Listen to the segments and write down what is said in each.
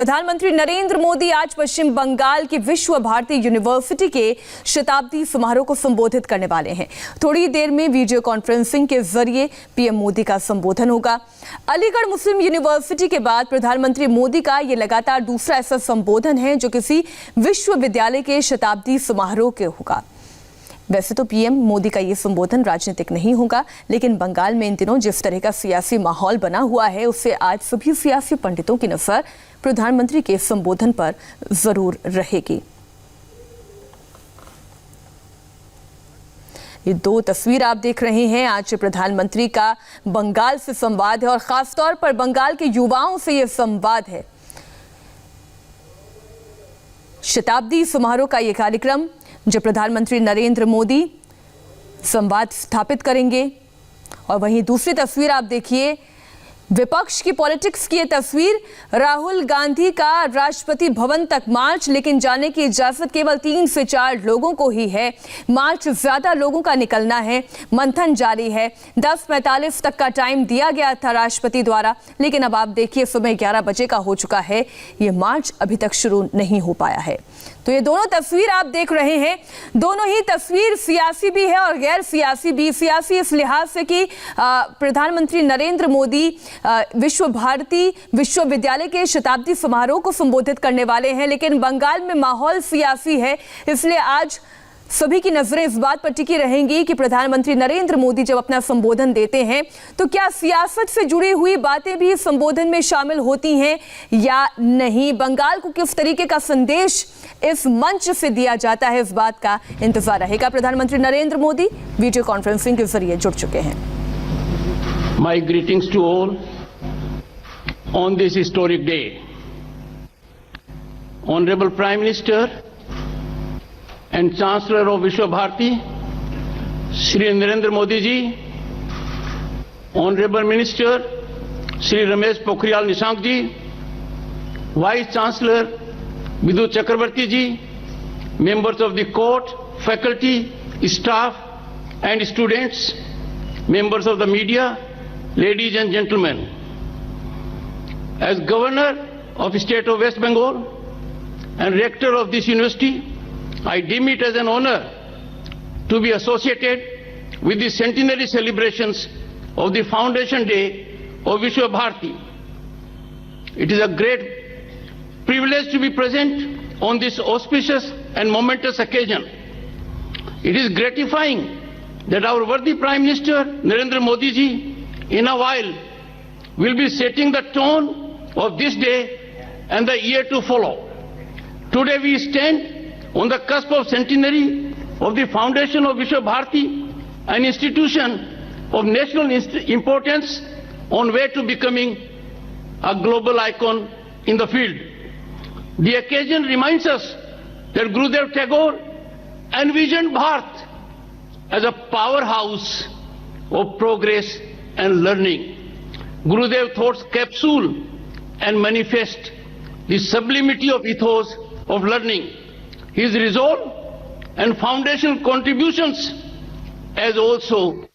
प्रधानमंत्री नरेंद्र मोदी आज पश्चिम बंगाल की विश्व भारती यूनिवर्सिटी के शताब्दी समारोह को संबोधित करने वाले हैं। थोड़ी देर में वीडियो कॉन्फ्रेंसिंग के जरिए पीएम मोदी का संबोधन होगा। अलीगढ़ मुस्लिम यूनिवर्सिटी के बाद प्रधानमंत्री मोदी का ये लगातार दूसरा ऐसा संबोधन है जो किसी विश्वविद्यालय के शताब्दी समारोह के होगा। वैसे तो पीएम मोदी का ये संबोधन राजनीतिक नहीं होगा, लेकिन बंगाल में इन दिनों जिस तरह का सियासी माहौल बना हुआ है उससे आज सभी सियासी पंडितों की नजर प्रधानमंत्री के संबोधन पर जरूर रहेगी। ये दो तस्वीर आप देख रहे हैं, आज प्रधानमंत्री का बंगाल से संवाद है और खासतौर पर बंगाल के युवाओं से ये संवाद है। शताब्दी समारोह का ये कार्यक्रम जो प्रधानमंत्री नरेंद्र मोदी संवाद स्थापित करेंगे। और वहीं दूसरी तस्वीर आप देखिए, विपक्ष की पॉलिटिक्स की ये तस्वीर, राहुल गांधी का राष्ट्रपति भवन तक मार्च, लेकिन जाने की इजाजत केवल 3 से 4 लोगों को ही है। मार्च ज्यादा लोगों का निकलना है, मंथन जारी है। 10:45 तक का टाइम दिया गया था राष्ट्रपति द्वारा, लेकिन अब आप देखिए सुबह 11 बजे का हो चुका है। ये मार्च अभी तक शुरू नहीं हो पाया है। तो ये दोनों तस्वीर आप देख रहे हैं, दोनों ही तस्वीर सियासी भी है और गैर सियासी भी। सियासी इस लिहाज से कि प्रधानमंत्री नरेंद्र मोदी विश्व भारती विश्वविद्यालय के शताब्दी समारोह को संबोधित करने वाले हैं, लेकिन बंगाल में माहौल सियासी है, इसलिए आज सभी की नजरें इस बात पर टिकी रहेंगी कि प्रधानमंत्री नरेंद्र मोदी जब अपना संबोधन देते हैं तो क्या सियासत से जुड़ी हुई बातें भी इस संबोधन में शामिल होती हैं या नहीं। बंगाल को किस तरीके का संदेश इस मंच से दिया जाता है, इस बात का इंतजार रहेगा। प्रधानमंत्री नरेंद्र मोदी वीडियो कॉन्फ्रेंसिंग के जरिए जुड़ चुके हैं। My greetings to all on this historic day. Honorable Prime Minister and Chancellor of Vishwa Bharati, Shri Narendra Modi ji, Honorable Minister Shri Ramesh Pokhriyal Nishank ji, Vice Chancellor Vidhu Chakrabarti ji, members of the court, faculty, staff and students, members of the media, ladies and gentlemen. As Governor of the State of West Bengal and Rector of this university, I deem it as an honor to be associated with the centenary celebrations of the Foundation Day of Vishwa Bharati. It is a great privilege to be present on this auspicious and momentous occasion. It is gratifying that our worthy Prime Minister Narendra Modi ji in a while will be setting the tone of this day and the year to follow. Today we stand on the cusp of centenary of the foundation of Vishwa Bharati, an institution of national importance on way to becoming a global icon in the field. The occasion reminds us that Gurudev Tagore envisioned Bharat as a powerhouse of progress and learning. Gurudev Thought's capsule and manifest the sublimity of ethos of learning. His resolve and foundational contributions, as also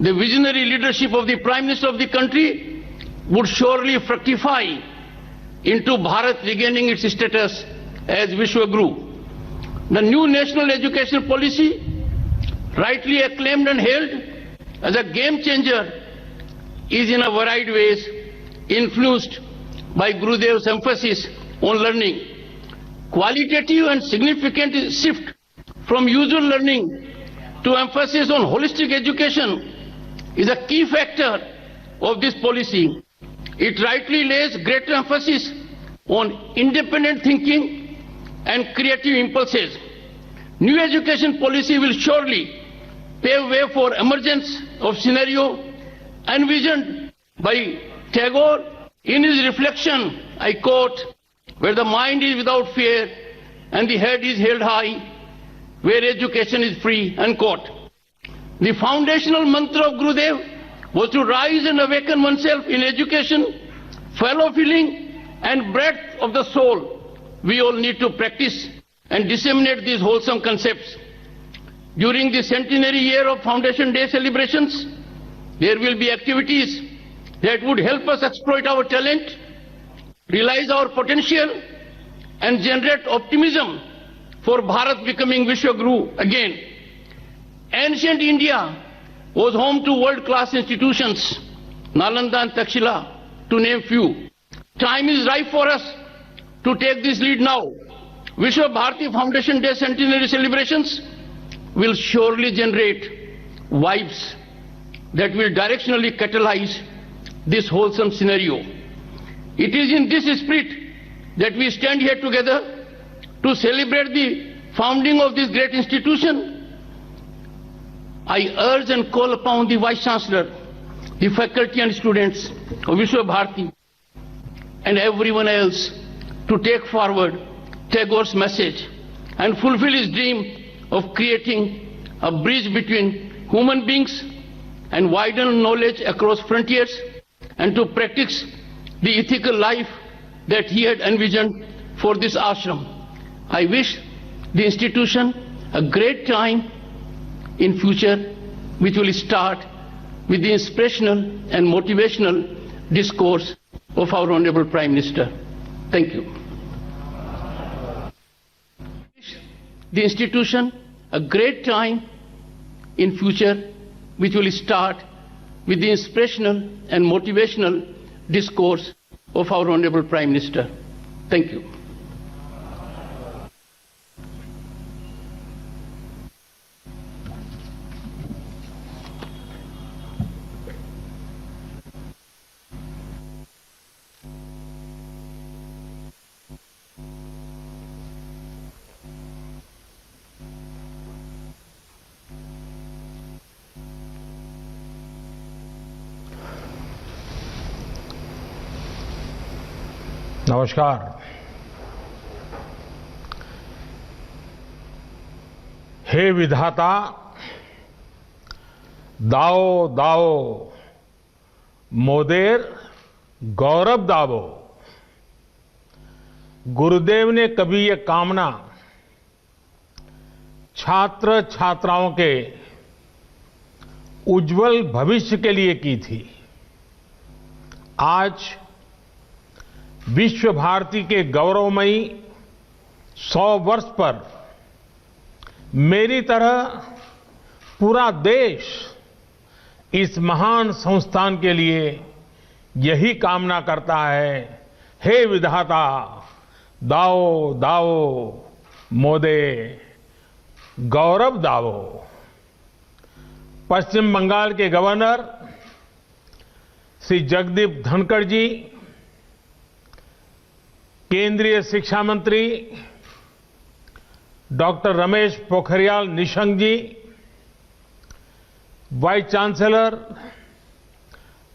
the visionary leadership of the Prime Minister of the country, would surely fructify into Bharat regaining its status as Vishwa Guru. The new national education policy, rightly acclaimed and hailed as a game changer, is in a varied ways influenced by Gurudev's emphasis on learning. Qualitative and significant shift from usual learning to emphasis on holistic education is a key factor of this policy. It rightly lays greater emphasis on independent thinking and creative impulses. New education policy will surely pave way for emergence of scenario envisioned by Tagore in his reflection, I quote, where the mind is without fear and the head is held high, where education is free, unquote. The foundational mantra of Gurudev was to rise and awaken oneself in education, fellow feeling and breadth of the soul. We all need to practice and disseminate these wholesome concepts. During the centenary year of Foundation Day celebrations, there will be activities that would help us exploit our talent, realize our potential and generate optimism for Bharat becoming Vishwaguru again. Ancient India was home to world-class institutions, Nalanda and Takshila, to name few. Time is ripe for us to take this lead now. Vishwa Bharati Foundation Day centenary celebrations will surely generate vibes that will directionally catalyze this wholesome scenario. It is in this spirit that we stand here together to celebrate the founding of this great institution. I urge and call upon the Vice Chancellor, the faculty and students of Vishwa Bharati and everyone else to take forward Tagore's message and fulfill his dream of creating a bridge between human beings and widen knowledge across frontiers and to practice the ethical life that he had envisioned for this ashram. I wish the institution a great time in future, which will start with the inspirational and motivational discourse of our Honorable Prime Minister. Thank you. The institution a great time in future, which will start with the inspirational and motivational discourse of our Honorable Prime Minister. Thank you. नमस्कार। हे विधाता, दाओ दाओ मोदेर गौरव दावो। गुरुदेव ने कभी ये कामना छात्र छात्राओं के उज्जवल भविष्य के लिए की थी। आज विश्व भारती के गौरवमयी 100 वर्ष पर मेरी तरह पूरा देश इस महान संस्थान के लिए यही कामना करता है। हे विधाता, दाओ दाओ मोदे गौरव दावो। पश्चिम बंगाल के गवर्नर श्री जगदीप धनखड़ जी, केंद्रीय शिक्षा मंत्री डॉक्टर रमेश पोखरियाल निशंक जी, वाइस चांसलर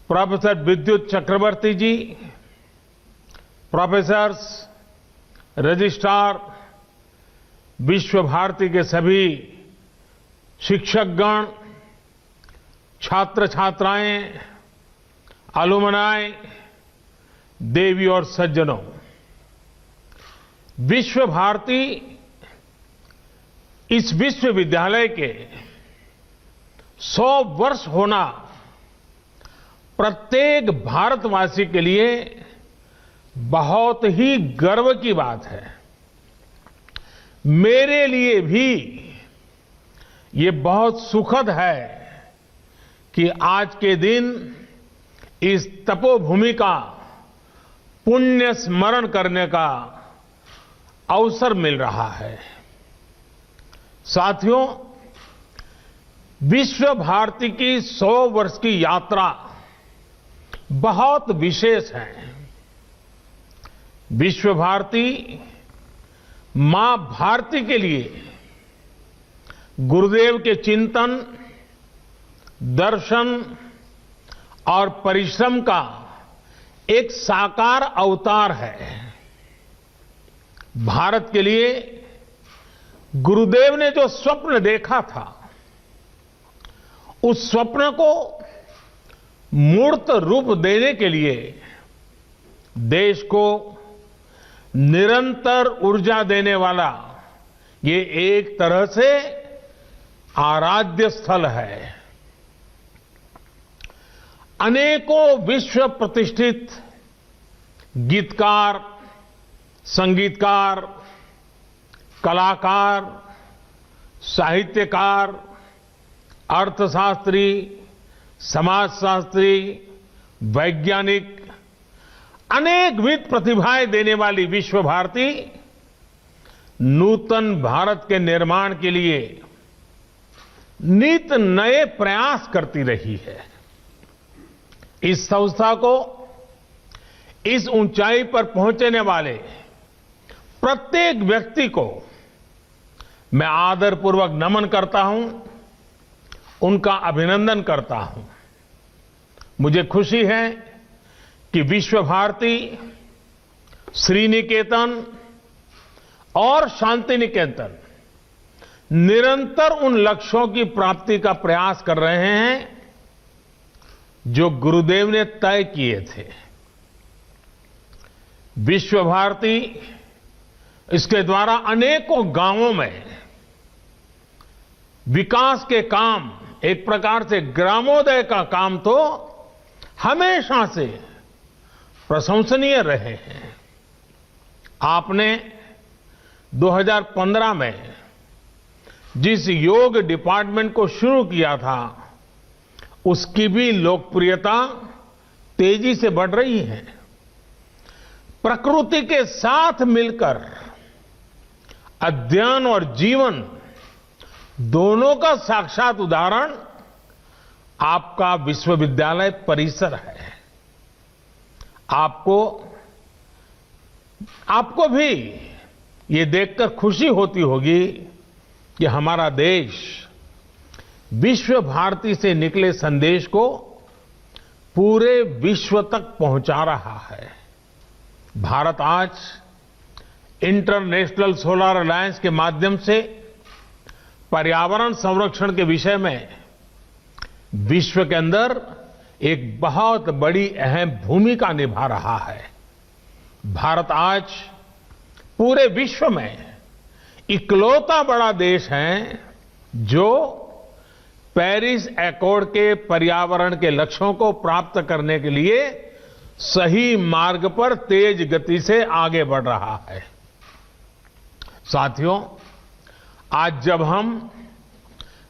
प्रोफेसर विद्युत चक्रवर्ती जी, प्रोफेसर्स, रजिस्ट्रार, विश्व भारती के सभी शिक्षकगण, छात्र छात्राएं, अलुमनाई, देवी और सज्जनों, विश्व भारती इस विश्वविद्यालय के 100 वर्ष होना प्रत्येक भारतवासी के लिए बहुत ही गर्व की बात है। मेरे लिए भी ये बहुत सुखद है कि आज के दिन इस तपोभूमि का पुण्य स्मरण करने का अवसर मिल रहा है। साथियों, विश्व भारती की 100 वर्ष की यात्रा बहुत विशेष है। विश्व भारती मां भारती के लिए गुरुदेव के चिंतन, दर्शन और परिश्रम का एक साकार अवतार है। भारत के लिए गुरुदेव ने जो स्वप्न देखा था, उस स्वप्न को मूर्त रूप देने के लिए देश को निरंतर ऊर्जा देने वाला ये एक तरह से आराध्य स्थल है। अनेकों विश्व प्रतिष्ठित गीतकार, संगीतकार, कलाकार, साहित्यकार, अर्थशास्त्री, समाजशास्त्री, वैज्ञानिक, अनेकविध प्रतिभाएं देने वाली विश्व भारती नूतन भारत के निर्माण के लिए नित नए प्रयास करती रही है। इस संस्था को इस ऊंचाई पर पहुंचने वाले प्रत्येक व्यक्ति को मैं आदरपूर्वक नमन करता हूं, उनका अभिनंदन करता हूं। मुझे खुशी है कि विश्व भारती, श्रीनिकेतन और शांति निकेतन निरंतर उन लक्ष्यों की प्राप्ति का प्रयास कर रहे हैं जो गुरुदेव ने तय किए थे। विश्व भारती इसके द्वारा अनेकों गांवों में विकास के काम, एक प्रकार से ग्रामोदय का काम तो हमेशा से प्रशंसनीय रहे हैं। आपने 2015 में जिस योग डिपार्टमेंट को शुरू किया था, उसकी भी लोकप्रियता तेजी से बढ़ रही है। प्रकृति के साथ मिलकर अध्ययन और जीवन दोनों का साक्षात उदाहरण आपका विश्वविद्यालय परिसर है। आपको भी ये देखकर खुशी होती होगी कि हमारा देश विश्व भारती से निकले संदेश को पूरे विश्व तक पहुंचा रहा है। भारत आज इंटरनेशनल सोलर अलायंस के माध्यम से पर्यावरण संरक्षण के विषय में विश्व के अंदर एक बहुत बड़ी अहम भूमिका निभा रहा है। भारत आज पूरे विश्व में इकलौता बड़ा देश है जो पेरिस एकॉर्ड के पर्यावरण के लक्ष्यों को प्राप्त करने के लिए सही मार्ग पर तेज गति से आगे बढ़ रहा है। साथियों, आज जब हम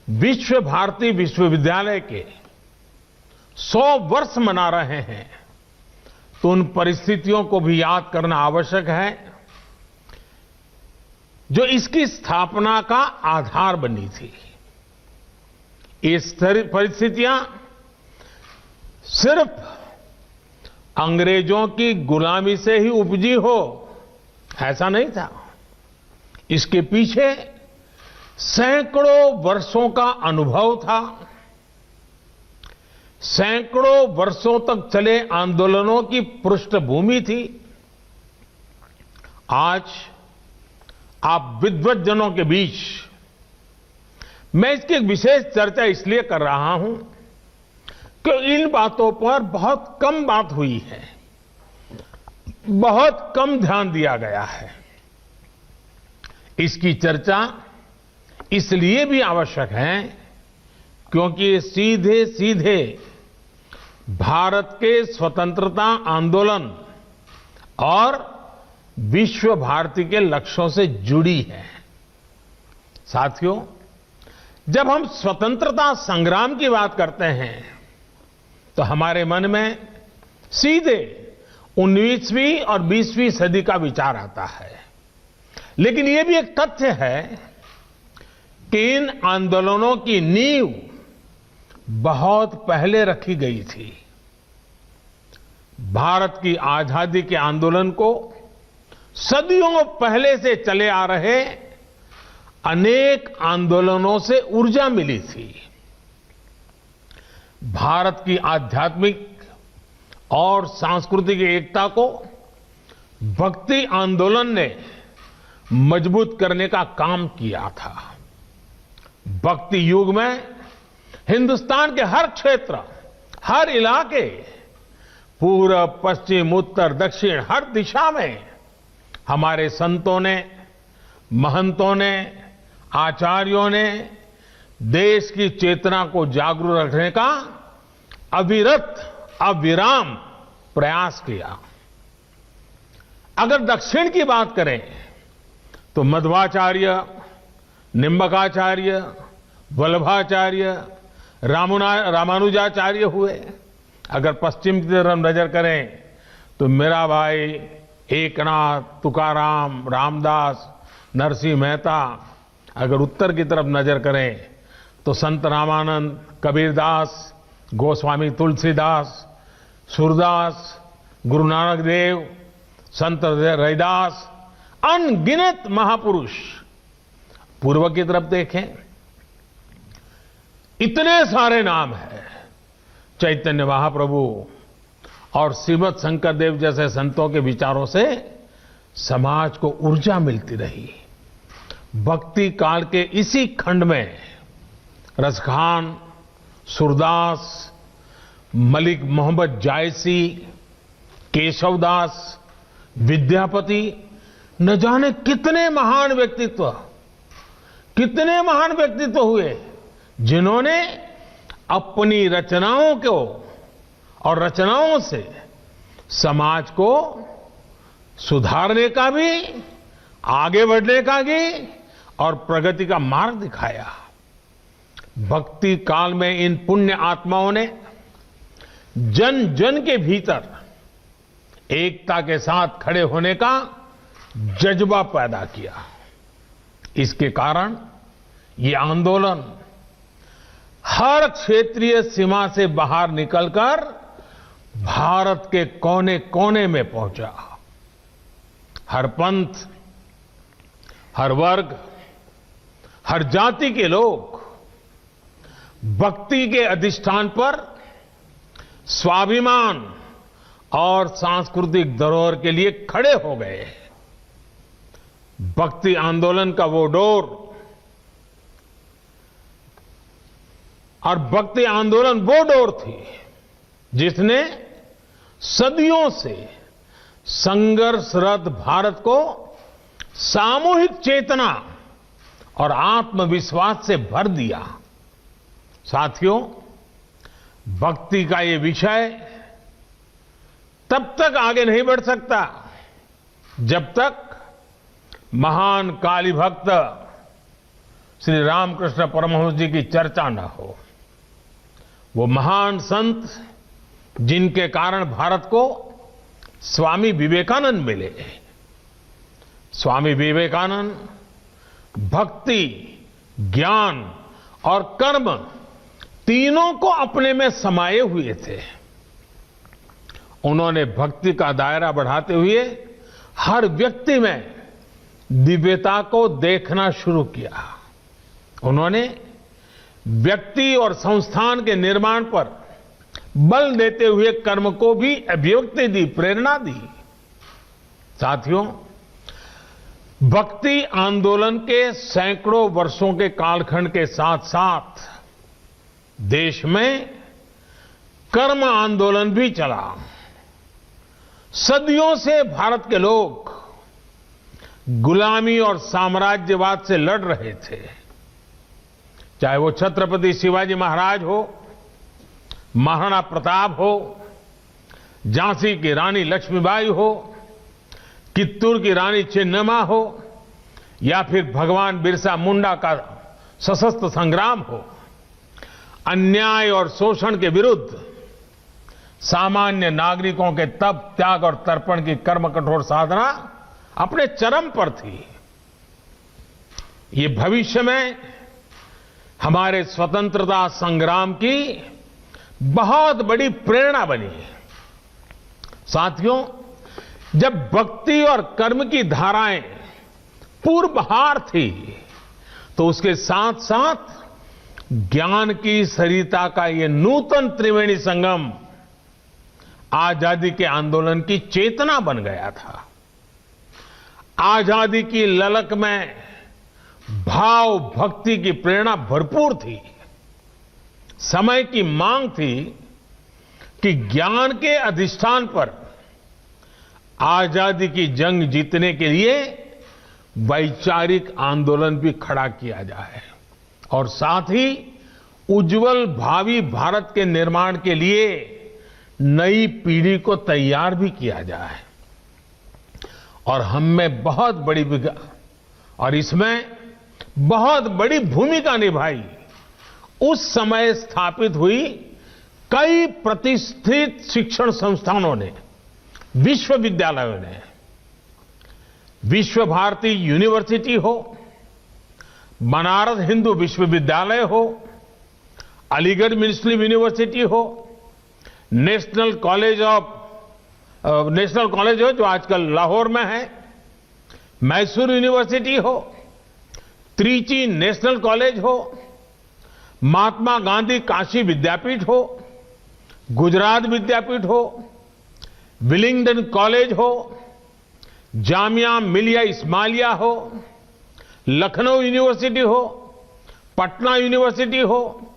विश्व भारती विश्वविद्यालय के 100 वर्ष मना रहे हैं तो उन परिस्थितियों को भी याद करना आवश्यक है जो इसकी स्थापना का आधार बनी थी। ये परिस्थितियां सिर्फ अंग्रेजों की गुलामी से ही उपजी हो, ऐसा नहीं था। इसके पीछे सैकड़ों वर्षों का अनुभव था। सैकड़ों वर्षों तक चले आंदोलनों की पृष्ठभूमि थी। आज आप विद्वज्जनों के बीच मैं इसकी एक विशेष चर्चा इसलिए कर रहा हूं कि इन बातों पर बहुत कम बात हुई है, बहुत कम ध्यान दिया गया है। इसकी चर्चा इसलिए भी आवश्यक है क्योंकि ये सीधे सीधे भारत के स्वतंत्रता आंदोलन और विश्व भारती के लक्ष्यों से जुड़ी है। साथियों, जब हम स्वतंत्रता संग्राम की बात करते हैं तो हमारे मन में सीधे 19वीं और 20वीं सदी का विचार आता है। लेकिन यह भी एक तथ्य है कि इन आंदोलनों की नींव बहुत पहले रखी गई थी। भारत की आजादी के आंदोलन को सदियों पहले से चले आ रहे अनेक आंदोलनों से ऊर्जा मिली थी। भारत की आध्यात्मिक और सांस्कृतिक एकता को भक्ति आंदोलन ने मजबूत करने का काम किया था। भक्ति युग में हिंदुस्तान के हर क्षेत्र, हर इलाके, पूर्व, पश्चिम, उत्तर, दक्षिण, हर दिशा में हमारे संतों ने, महंतों ने, आचार्यों ने देश की चेतना को जागरूक रखने का अविरत, अविराम प्रयास किया। अगर दक्षिण की बात करें तो मध्वाचार्य, निम्बकाचार्य, वल्लभाचार्य, रामानुजाचार्य हुए। अगर पश्चिम की तरफ नजर करें तो मीराबाई, एकनाथ, तुकाराम, रामदास, नरसिंह मेहता। अगर उत्तर की तरफ नजर करें तो संत रामानंद, कबीरदास, गोस्वामी तुलसीदास, सूरदास, गुरु नानक देव, संत रैदास, अनगिनत महापुरुष। पूर्व की तरफ देखें, इतने सारे नाम हैं। चैतन्य महाप्रभु और श्रीमद शंकर देव जैसे संतों के विचारों से समाज को ऊर्जा मिलती रही। भक्ति काल के इसी खंड में रसखान, सूरदास, मलिक मोहम्मद जायसी, केशवदास, विद्यापति, न जाने कितने महान व्यक्तित्व हुए, जिन्होंने अपनी रचनाओं को और रचनाओं से समाज को सुधारने का भी, आगे बढ़ने का भी और प्रगति का मार्ग दिखाया। भक्ति काल में इन पुण्य आत्माओं ने जन जन के भीतर एकता के साथ खड़े होने का जज्बा पैदा किया। इसके कारण ये आंदोलन हर क्षेत्रीय सीमा से बाहर निकलकर भारत के कोने कोने में पहुंचा। हर पंथ, हर वर्ग, हर जाति के लोग भक्ति के अधिष्ठान पर स्वाभिमान और सांस्कृतिक धरोहर के लिए खड़े हो गए। भक्ति आंदोलन का वो डोर और भक्ति आंदोलन वो डोर थी जिसने सदियों से संघर्षरत भारत को सामूहिक चेतना और आत्मविश्वास से भर दिया। साथियों, भक्ति का ये विषय तब तक आगे नहीं बढ़ सकता जब तक महान काली भक्त श्री रामकृष्ण परमहंस जी की चर्चा न हो। वो महान संत जिनके कारण भारत को स्वामी विवेकानंद मिले। स्वामी विवेकानंद भक्ति, ज्ञान और कर्म तीनों को अपने में समाये हुए थे। उन्होंने भक्ति का दायरा बढ़ाते हुए हर व्यक्ति में दिव्यता को देखना शुरू किया। उन्होंने व्यक्ति और संस्थान के निर्माण पर बल देते हुए कर्म को भी अभिव्यक्ति दी, प्रेरणा दी। साथियों, भक्ति आंदोलन के सैकड़ों वर्षों के कालखंड के साथ साथ देश में कर्म आंदोलन भी चला। सदियों से भारत के लोग गुलामी और साम्राज्यवाद से लड़ रहे थे। चाहे वो छत्रपति शिवाजी महाराज हो, महाराणा प्रताप हो, झांसी की रानी लक्ष्मीबाई हो, कित्तूर की रानी चेन्नम्मा हो या फिर भगवान बिरसा मुंडा का सशस्त्र संग्राम हो। अन्याय और शोषण के विरुद्ध सामान्य नागरिकों के तप, त्याग और तर्पण की कर्म कठोर साधना अपने चरम पर थी। ये भविष्य में हमारे स्वतंत्रता संग्राम की बहुत बड़ी प्रेरणा बनी। साथियों, जब भक्ति और कर्म की धाराएं पूर्वहार थी तो उसके साथ साथ ज्ञान की सरिता का ये नूतन त्रिवेणी संगम आजादी के आंदोलन की चेतना बन गया था। आजादी की ललक में भाव भक्ति की प्रेरणा भरपूर थी। समय की मांग थी कि ज्ञान के अधिष्ठान पर आजादी की जंग जीतने के लिए वैचारिक आंदोलन भी खड़ा किया जाए और साथ ही उज्जवल भावी भारत के निर्माण के लिए नई पीढ़ी को तैयार भी किया जाए। और हम में बहुत बड़ी और इसमें बहुत बड़ी भूमिका निभाई उस समय स्थापित हुई कई प्रतिष्ठित शिक्षण संस्थानों ने, विश्वविद्यालयों ने। विश्व भारती यूनिवर्सिटी हो, बनारस हिंदू विश्वविद्यालय हो, अलीगढ़ मुस्लिम यूनिवर्सिटी हो, नेशनल कॉलेज हो जो आजकल लाहौर में है, मैसूर यूनिवर्सिटी हो, त्रिची नेशनल कॉलेज हो, महात्मा गांधी काशी विद्यापीठ हो, गुजरात विद्यापीठ हो, विलिंगडन कॉलेज हो, जामिया मिलिया इस्माइलिया हो, लखनऊ यूनिवर्सिटी हो, पटना यूनिवर्सिटी हो,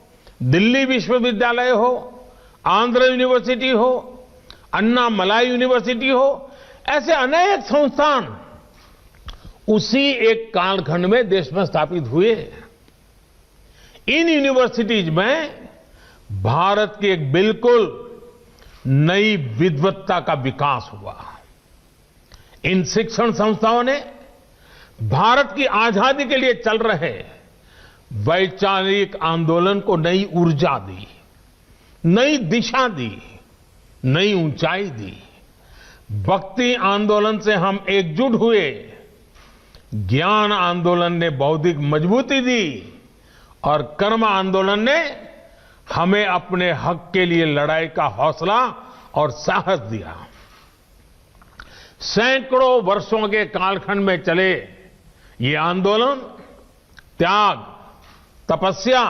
दिल्ली विश्वविद्यालय हो, आंध्र यूनिवर्सिटी हो, अन्ना मलाई यूनिवर्सिटी हो, ऐसे अनेक संस्थान उसी एक कालखंड में देश में स्थापित हुए। इन यूनिवर्सिटीज में भारत की एक बिल्कुल नई विद्वत्ता का विकास हुआ। इन शिक्षण संस्थाओं ने भारत की आजादी के लिए चल रहे वैचारिक आंदोलन को नई ऊर्जा दी, नई दिशा दी, नई ऊंचाई दी। भक्ति आंदोलन से हम एकजुट हुए, ज्ञान आंदोलन ने बौद्धिक मजबूती दी और कर्म आंदोलन ने हमें अपने हक के लिए लड़ाई का हौसला और साहस दिया। सैकड़ों वर्षों के कालखंड में चले ये आंदोलन त्याग, तपस्या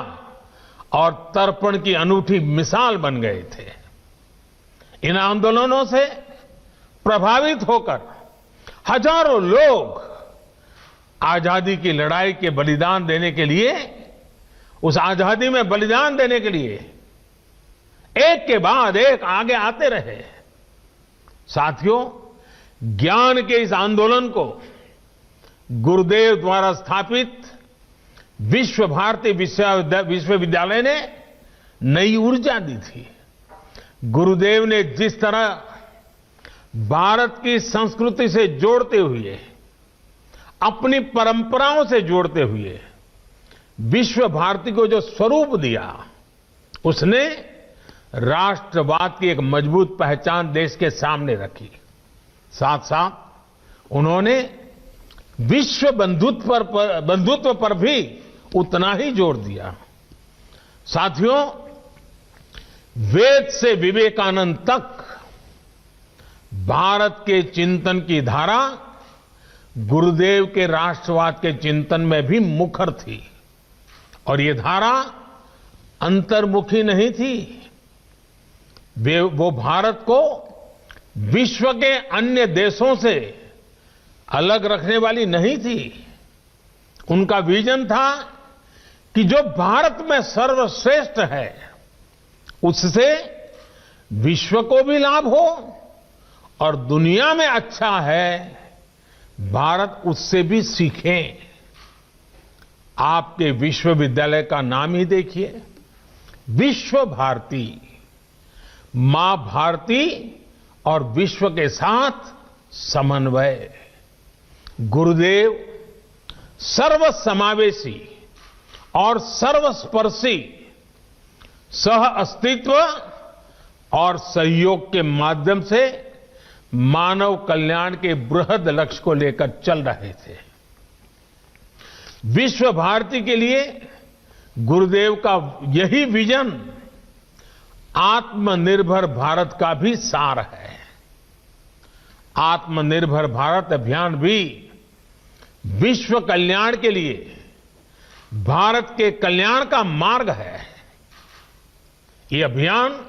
और तर्पण की अनूठी मिसाल बन गए थे। इन आंदोलनों से प्रभावित होकर हजारों लोग आजादी की लड़ाई के बलिदान देने के लिए, उस आजादी में बलिदान देने के लिए एक के बाद एक आगे आते रहे। साथियों, ज्ञान के इस आंदोलन को गुरुदेव द्वारा स्थापित विश्व भारती विश्वविद्यालय ने नई ऊर्जा दी थी। गुरुदेव ने जिस तरह भारत की संस्कृति से जोड़ते हुए, अपनी परंपराओं से जोड़ते हुए विश्व भारती को जो स्वरूप दिया, उसने राष्ट्रवाद की एक मजबूत पहचान देश के सामने रखी। साथ साथ उन्होंने विश्व बंधुत्व पर भी उतना ही जोर दिया। साथियों, वेद से विवेकानंद तक भारत के चिंतन की धारा गुरुदेव के राष्ट्रवाद के चिंतन में भी मुखर थी और ये धारा अंतर्मुखी नहीं थी। वो भारत को विश्व के अन्य देशों से अलग रखने वाली नहीं थी। उनका विजन था कि जो भारत में सर्वश्रेष्ठ है उससे विश्व को भी लाभ हो और दुनिया में अच्छा है भारत उससे भी सीखे। आपके विश्वविद्यालय का नाम ही देखिए, विश्व भारती। मां भारती और विश्व के साथ समन्वय। गुरुदेव सर्वसमावेशी और सर्वस्पर्शी सह अस्तित्व और सहयोग के माध्यम से मानव कल्याण के बृहद लक्ष्य को लेकर चल रहे थे। विश्व भारती के लिए गुरुदेव का यही विजन आत्मनिर्भर भारत का भी सार है। आत्मनिर्भर भारत अभियान भी विश्व कल्याण के लिए भारत के कल्याण का मार्ग है। ये अभियान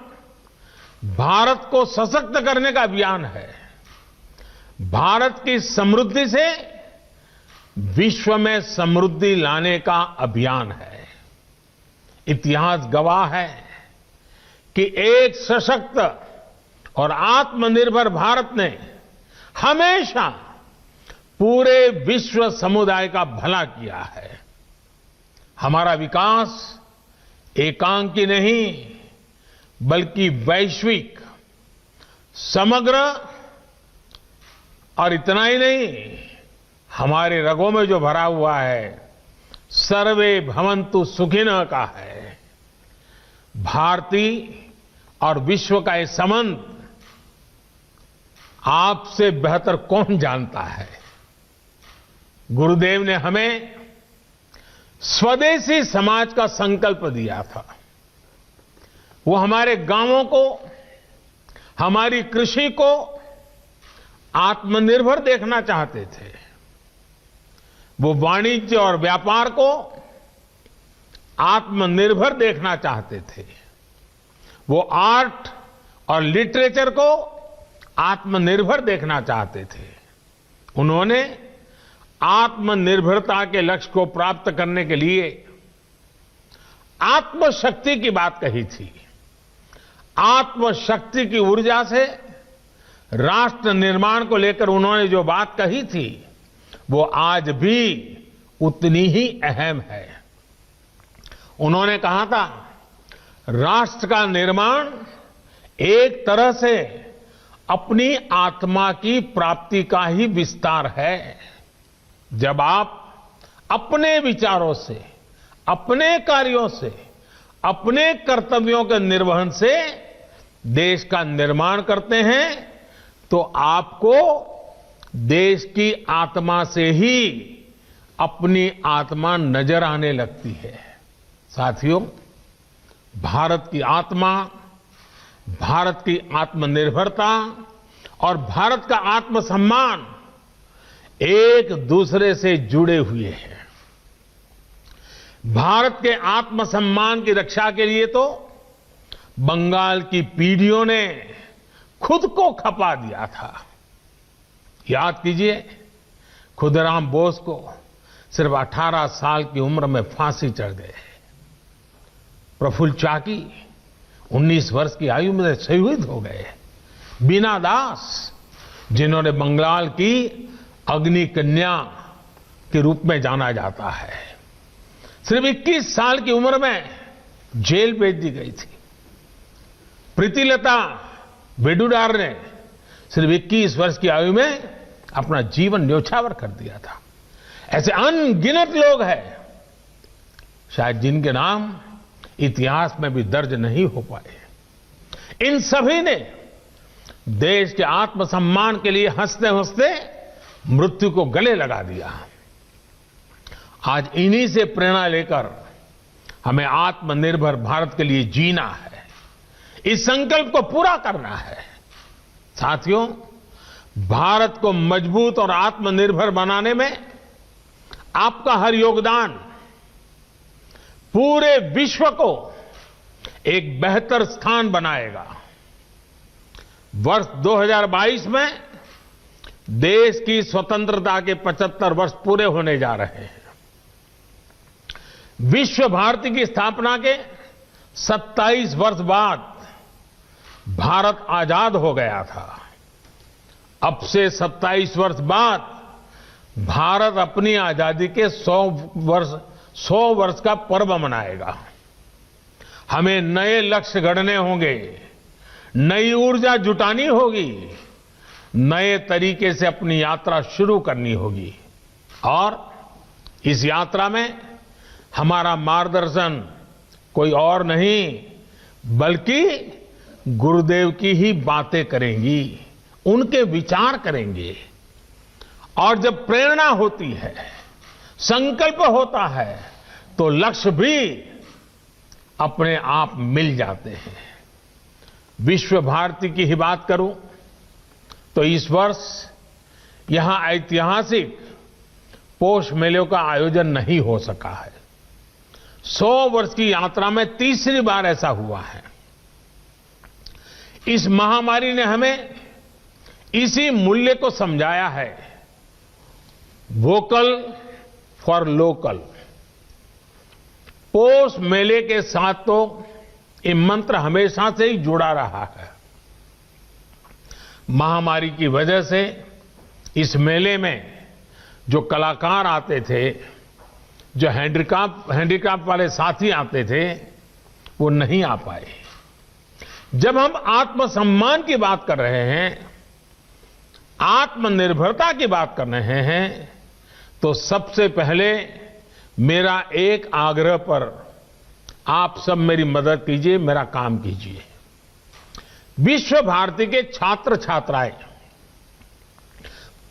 भारत को सशक्त करने का अभियान है। भारत की समृद्धि से विश्व में समृद्धि लाने का अभियान है। इतिहास गवाह है कि एक सशक्त और आत्मनिर्भर भारत ने हमेशा पूरे विश्व समुदाय का भला किया है। हमारा विकास एकांकी नहीं बल्कि वैश्विक, समग्र और इतना ही नहीं, हमारे रगों में जो भरा हुआ है सर्वे भवन्तु सुखिनः का है। भारतीय और विश्व का ये संबंध आपसे बेहतर कौन जानता है। गुरुदेव ने हमें स्वदेशी समाज का संकल्प दिया था। वो हमारे गांवों को, हमारी कृषि को आत्मनिर्भर देखना चाहते थे। वो वाणिज्य और व्यापार को आत्मनिर्भर देखना चाहते थे। वो आर्ट और लिटरेचर को आत्मनिर्भर देखना चाहते थे। उन्होंने आत्मनिर्भरता के लक्ष्य को प्राप्त करने के लिए आत्मशक्ति की बात कही थी। आत्मशक्ति की ऊर्जा से राष्ट्र निर्माण को लेकर उन्होंने जो बात कही थी वो आज भी उतनी ही अहम है। उन्होंने कहा था, राष्ट्र का निर्माण एक तरह से अपनी आत्मा की प्राप्ति का ही विस्तार है। जब आप अपने विचारों से, अपने कार्यों से, अपने कर्तव्यों के निर्वहन से देश का निर्माण करते हैं तो आपको देश की आत्मा से ही अपनी आत्मा नजर आने लगती है। साथियों, भारत की आत्मा, भारत की आत्मनिर्भरता और भारत का आत्मसम्मान एक दूसरे से जुड़े हुए हैं। भारत के आत्मसम्मान की रक्षा के लिए तो बंगाल की पीढ़ियों ने खुद को खपा दिया था। याद कीजिए, खुदीराम बोस को सिर्फ 18 साल की उम्र में फांसी चढ़ गए। प्रफुल्ल चाकी 19 वर्ष की आयु में शहीद हो गए। बीना दास, जिन्होंने बंगाल की अग्नि कन्या के रूप में जाना जाता है, सिर्फ 21 साल की उम्र में जेल भेज दी गई थी। प्रीतिलता वेडुडार ने सिर्फ 21 वर्ष की आयु में अपना जीवन न्योछावर कर दिया था। ऐसे अनगिनत लोग हैं शायद जिनके नाम इतिहास में भी दर्ज नहीं हो पाए। इन सभी ने देश के आत्मसम्मान के लिए हंसते हंसते मृत्यु को गले लगा दिया। आज इन्हीं से प्रेरणा लेकर हमें आत्मनिर्भर भारत के लिए जीना है। इस संकल्प को पूरा करना है। साथियों, भारत को मजबूत और आत्मनिर्भर बनाने में आपका हर योगदान पूरे विश्व को एक बेहतर स्थान बनाएगा। वर्ष 2022 में देश की स्वतंत्रता के 75 वर्ष पूरे होने जा रहे हैं। विश्व भारती की स्थापना के 27 वर्ष बाद भारत आजाद हो गया था। अब से 27 वर्ष बाद भारत अपनी आजादी के 100 वर्ष का पर्व मनाएगा। हमें नए लक्ष्य गढ़ने होंगे, नई ऊर्जा जुटानी होगी, नए तरीके से अपनी यात्रा शुरू करनी होगी। और इस यात्रा में हमारा मार्गदर्शन कोई और नहीं बल्कि गुरुदेव की ही बातें करेंगी, उनके विचार करेंगे। और जब प्रेरणा होती है, संकल्प होता है, तो लक्ष्य भी अपने आप मिल जाते हैं। विश्व भारती की ही बात करूं तो इस वर्ष यहां ऐतिहासिक पोष मेलों का आयोजन नहीं हो सका है। 100 वर्ष की यात्रा में तीसरी बार ऐसा हुआ है। इस महामारी ने हमें इसी मूल्य को समझाया है, वोकल फॉर लोकल। पोष मेले के साथ तो ये मंत्र हमेशा से ही जुड़ा रहा है। महामारी की वजह से इस मेले में जो कलाकार आते थे, जो हैंडीक्राफ्ट वाले साथी आते थे, वो नहीं आ पाए। जब हम आत्मसम्मान की बात कर रहे हैं आत्मनिर्भरता की बात कर रहे हैं तो सबसे पहले मेरा एक आग्रह पर आप सब मेरी मदद कीजिए, मेरा काम कीजिए। विश्व भारती के छात्र छात्राएं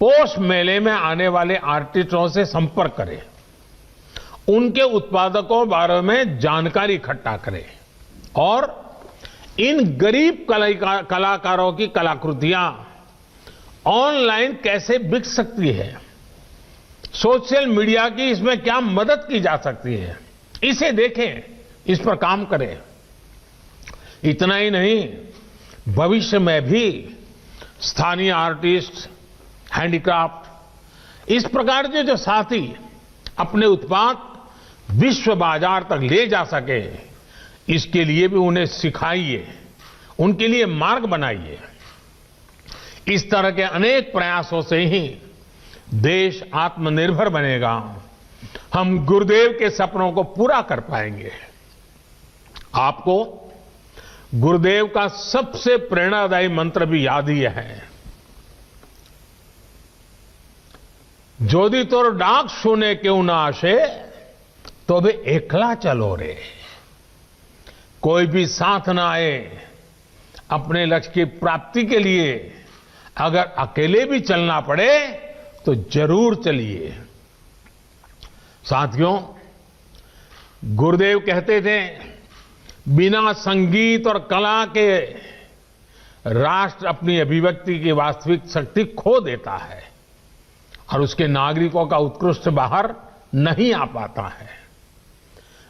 पोष मेले में आने वाले आर्टिस्टों से संपर्क करें, उनके उत्पादकों बारे में जानकारी इकट्ठा करें और इन गरीब कलाकारों की कलाकृतियां ऑनलाइन कैसे बिक सकती है, सोशल मीडिया की इसमें क्या मदद की जा सकती है, इसे देखें, इस पर काम करें। इतना ही नहीं, भविष्य में भी स्थानीय आर्टिस्ट, हैंडीक्राफ्ट, इस प्रकार के जो साथी अपने उत्पाद विश्व बाजार तक ले जा सके, इसके लिए भी उन्हें सिखाइए, उनके लिए मार्ग बनाइए। इस तरह के अनेक प्रयासों से ही देश आत्मनिर्भर बनेगा, हम गुरुदेव के सपनों को पूरा कर पाएंगे। आपको गुरुदेव का सबसे प्रेरणादायी मंत्र भी याद ही है, जोदी तोर डाक सुने क्यों ना आशे, तो भी एकला चलो रे। कोई भी साथ ना आए, अपने लक्ष्य की प्राप्ति के लिए अगर अकेले भी चलना पड़े तो जरूर चलिए। साथियों, गुरुदेव कहते थे, बिना संगीत और कला के राष्ट्र अपनी अभिव्यक्ति की वास्तविक शक्ति खो देता है और उसके नागरिकों का उत्कृष्ट बाहर नहीं आ पाता है।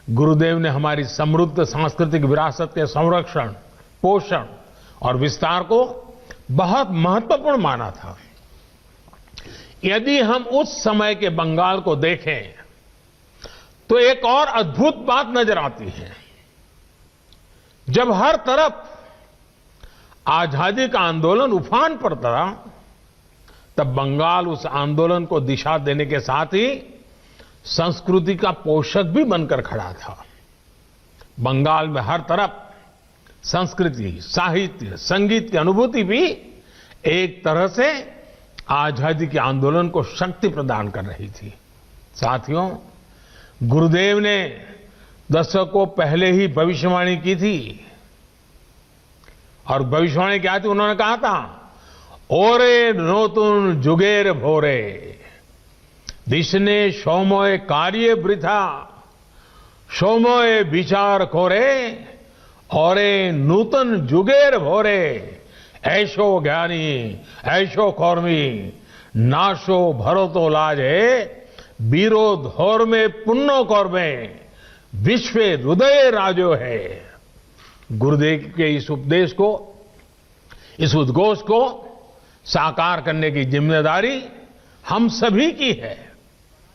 गुरुदेव ने हमारी समृद्ध सांस्कृतिक विरासत के संरक्षण, पोषण और विस्तार को बहुत महत्वपूर्ण माना था। यदि हम उस समय के बंगाल को देखें तो एक और अद्भुत बात नजर आती है। जब हर तरफ आजादी का आंदोलन उफान पर था, तब बंगाल उस आंदोलन को दिशा देने के साथ ही संस्कृति का पोषक भी बनकर खड़ा था। बंगाल में हर तरफ संस्कृति, साहित्य, संगीत की अनुभूति भी एक तरह से आजादी के आंदोलन को शक्ति प्रदान कर रही थी। साथियों, गुरुदेव ने दशकों पहले ही भविष्यवाणी की थी और भविष्यवाणी क्या थी? उन्होंने कहा था, ओरे नोतुन जुगेर भोरे दिशने सोमोय कार्य वृथा सोमोय विचार खोरे औरे नूतन जुगेर भोरे ऐशो ज्ञानी ऐशो कौर्मी नाशो भरतो लाजे बीरो धौर में पुण्यो कौर्मे विश्व हृदय राजो है। गुरुदेव के इस उपदेश को, इस उद्घोष को साकार करने की जिम्मेदारी हम सभी की है।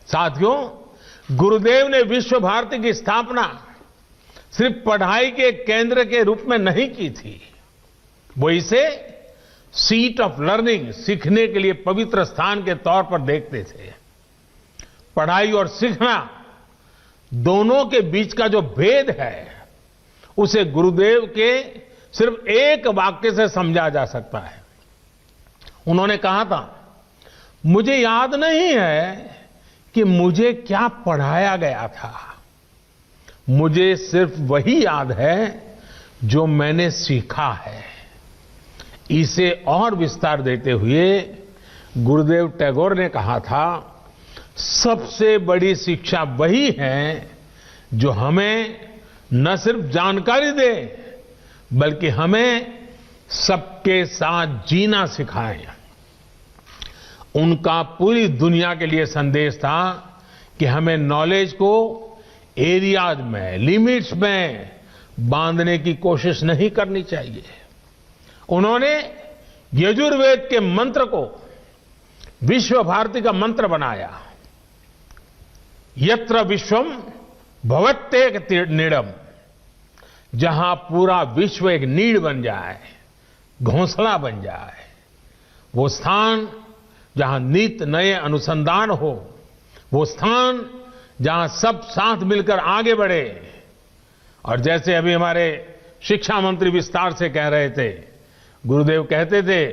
साथियों, गुरुदेव ने विश्व भारती की स्थापना सिर्फ पढ़ाई के केंद्र के रूप में नहीं की थी, वो इसे सीट ऑफ लर्निंग, सीखने के लिए पवित्र स्थान के तौर पर देखते थे। पढ़ाई और सीखना दोनों के बीच का जो भेद है, उसे गुरुदेव के सिर्फ एक वाक्य से समझा जा सकता है। उन्होंने कहा था, मुझे याद नहीं है कि मुझे क्या पढ़ाया गया था, मुझे सिर्फ वही याद है जो मैंने सीखा है। इसे और विस्तार देते हुए गुरुदेव टैगोर ने कहा था, सबसे बड़ी शिक्षा वही है जो हमें न सिर्फ जानकारी दे, बल्कि हमें सबके साथ जीना सिखाए। उनका पूरी दुनिया के लिए संदेश था कि हमें नॉलेज को एरियाज में, लिमिट्स में बांधने की कोशिश नहीं करनी चाहिए। उन्होंने यजुर्वेद के मंत्र को विश्व भारती का मंत्र बनाया। यत्र विश्वम भवत्येक नीड़म, जहां पूरा विश्व एक नीड़ बन जाए, घोंसला बन जाए, वो स्थान जहां नित नए अनुसंधान हो, वो स्थान जहां सब साथ मिलकर आगे बढ़े। और जैसे अभी हमारे शिक्षा मंत्री विस्तार से कह रहे थे, गुरुदेव कहते थे,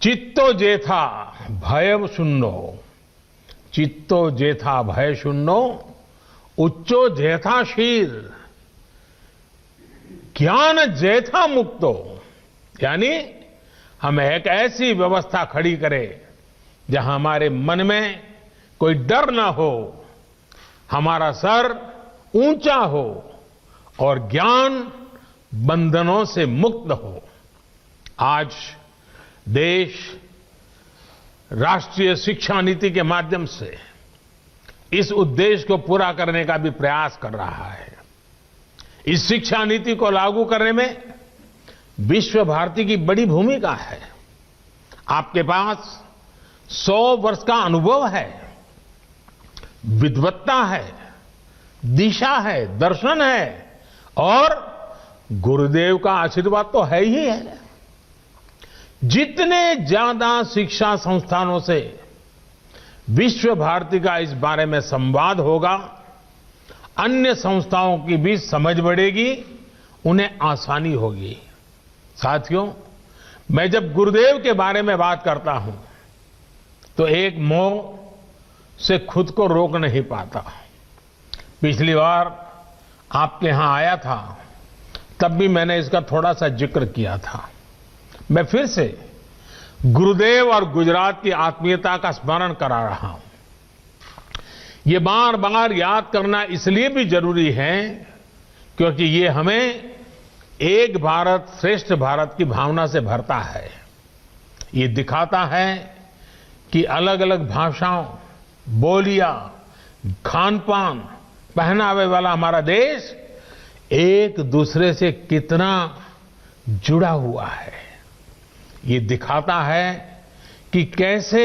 चित्तो जेथा भय शून्यो, चित्तो जेथा भय शून्यो, उच्चो जेथा शीर, ज्ञान जेथा मुक्तो। यानी हम एक ऐसी व्यवस्था खड़ी करें जहां हमारे मन में कोई डर ना हो, हमारा सर ऊंचा हो और ज्ञान बंधनों से मुक्त हो। आज देश राष्ट्रीय शिक्षा नीति के माध्यम से इस उद्देश्य को पूरा करने का भी प्रयास कर रहा है। इस शिक्षा नीति को लागू करने में विश्व भारती की बड़ी भूमिका है। आपके पास 100 वर्ष का अनुभव है, विद्वत्ता है, दिशा है, दर्शन है और गुरुदेव का आशीर्वाद तो है ही है। जितने ज्यादा शिक्षा संस्थानों से विश्व भारती का इस बारे में संवाद होगा, अन्य संस्थाओं की भी समझ बढ़ेगी, उन्हें आसानी होगी। साथियों, मैं जब गुरुदेव के बारे में बात करता हूं तो एक मोह से खुद को रोक नहीं पाता। पिछली बार आपके यहां आया था, तब भी मैंने इसका थोड़ा सा जिक्र किया था। मैं फिर से गुरुदेव और गुजरात की आत्मीयता का स्मरण करा रहा हूं। ये बार बार याद करना इसलिए भी जरूरी है क्योंकि ये हमें एक भारत श्रेष्ठ भारत की भावना से भरता है। ये दिखाता है कि अलग अलग भाषाओं, बोलियां, खान पान, पहनावे वाला हमारा देश एक दूसरे से कितना जुड़ा हुआ है। ये दिखाता है कि कैसे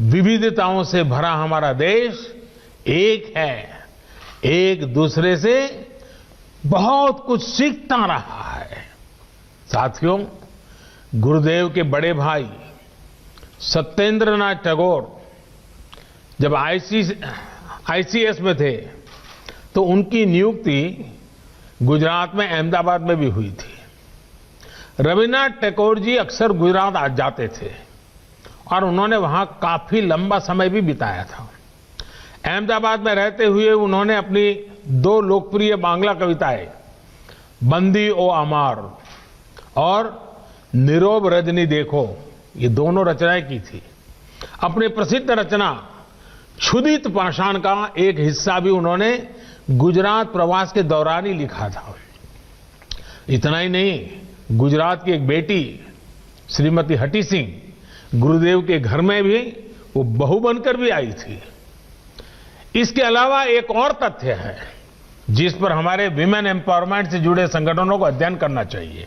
विविधताओं से भरा हमारा देश एक है, एक दूसरे से बहुत कुछ सीखता रहा है। साथियों, गुरुदेव के बड़े भाई सत्येंद्रनाथ टैगोर जब आईसीएस में थे तो उनकी नियुक्ति गुजरात में अहमदाबाद में भी हुई थी। रविन्द्रनाथ टैगोर जी अक्सर गुजरात आ जाते थे और उन्होंने वहां काफी लंबा समय भी बिताया था। अहमदाबाद में रहते हुए उन्होंने अपनी 2 लोकप्रिय बांग्ला कविताएं बंदी ओ अमार और नीरव रजनी देखो, ये दोनों रचनाएं की थी। अपनी प्रसिद्ध रचना क्षुदित पाषाण का एक हिस्सा भी उन्होंने गुजरात प्रवास के दौरान ही लिखा था। इतना ही नहीं, गुजरात की एक बेटी श्रीमती हटी सिंह गुरुदेव के घर में भी वो बहू बनकर भी आई थी। इसके अलावा एक और तथ्य है जिस पर हमारे विमेन एम्पावरमेंट से जुड़े संगठनों को अध्ययन करना चाहिए।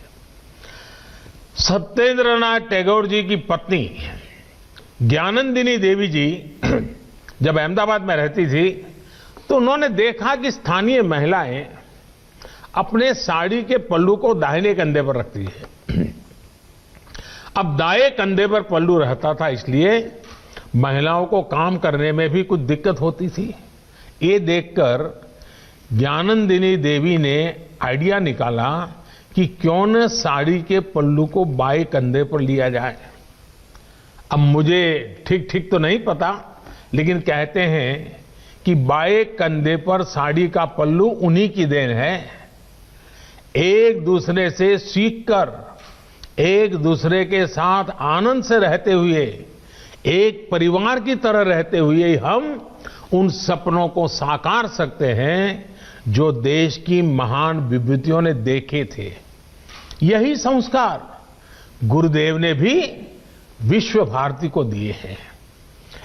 सत्येंद्रनाथ टैगोर जी की पत्नी ज्ञानंदिनी देवी जी जब अहमदाबाद में रहती थी तो उन्होंने देखा कि स्थानीय महिलाएं अपने साड़ी के पल्लू को दाहिने कंधे पर रखती है। अब दाएं कंधे पर पल्लू रहता था, इसलिए महिलाओं को काम करने में भी कुछ दिक्कत होती थी। ये देखकर ज्ञानंदिनी देवी ने आइडिया निकाला कि क्यों न साड़ी के पल्लू को बाएं कंधे पर लिया जाए। अब मुझे ठीक ठीक तो नहीं पता, लेकिन कहते हैं कि बाएं कंधे पर साड़ी का पल्लू उन्हीं की देन है। एक दूसरे से सीखकर, एक दूसरे के साथ आनंद से रहते हुए, एक परिवार की तरह रहते हुए हम उन सपनों को साकार सकते हैं जो देश की महान विभूतियों ने देखे थे। यही संस्कार गुरुदेव ने भी विश्व भारती को दिए हैं।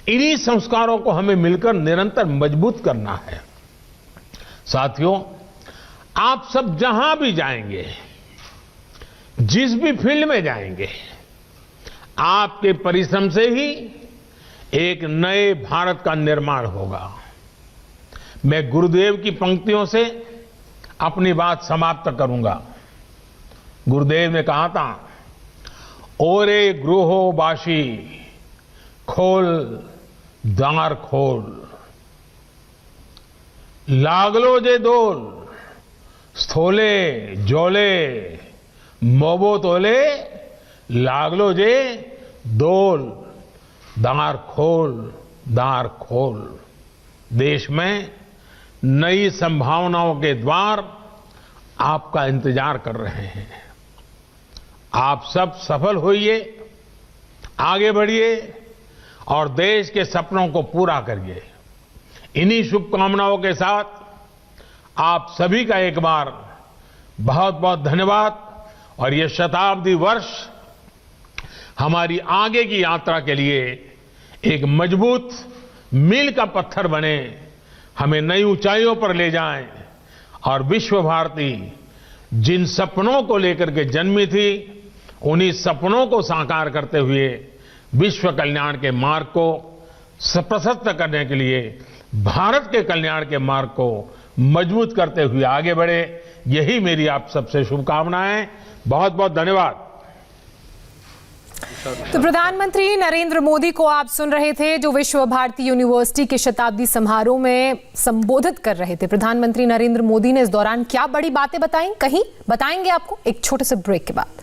इन्हीं संस्कारों को हमें मिलकर निरंतर मजबूत करना है। साथियों, आप सब जहां भी जाएंगे, जिस भी फील्ड में जाएंगे, आपके परिश्रम से ही एक नए भारत का निर्माण होगा। मैं गुरुदेव की पंक्तियों से अपनी बात समाप्त करूंगा। गुरुदेव ने कहा था, ओरे गृहो बाशी खोल द्वार खोल, लागलो जे दोल स्थोले जोले मोबो तोले, लागलो जे दोल, दार खोल। देश में नई संभावनाओं के द्वार आपका इंतजार कर रहे हैं। आप सब सफल होइए, आगे बढ़िए और देश के सपनों को पूरा करिए। इन्हीं शुभकामनाओं के साथ आप सभी का एक बार बहुत बहुत धन्यवाद और ये शताब्दी वर्ष हमारी आगे की यात्रा के लिए एक मजबूत मील का पत्थर बने, हमें नई ऊंचाइयों पर ले जाएं और विश्व भारती जिन सपनों को लेकर के जन्मी थी, उन्हीं सपनों को साकार करते हुए विश्व कल्याण के मार्ग को प्रशस्त करने के लिए भारत के कल्याण के मार्ग को मजबूत करते हुए आगे बढ़े। यही मेरी आप सबसे शुभकामनाएं। बहुत बहुत धन्यवाद। तो प्रधानमंत्री नरेंद्र मोदी को आप सुन रहे थे, जो विश्व भारती यूनिवर्सिटी के शताब्दी समारोह में संबोधित कर रहे थे। प्रधानमंत्री नरेंद्र मोदी ने इस दौरान क्या बड़ी बातें बताई, कहीं बताएंगे आपको एक छोटे से ब्रेक के बाद।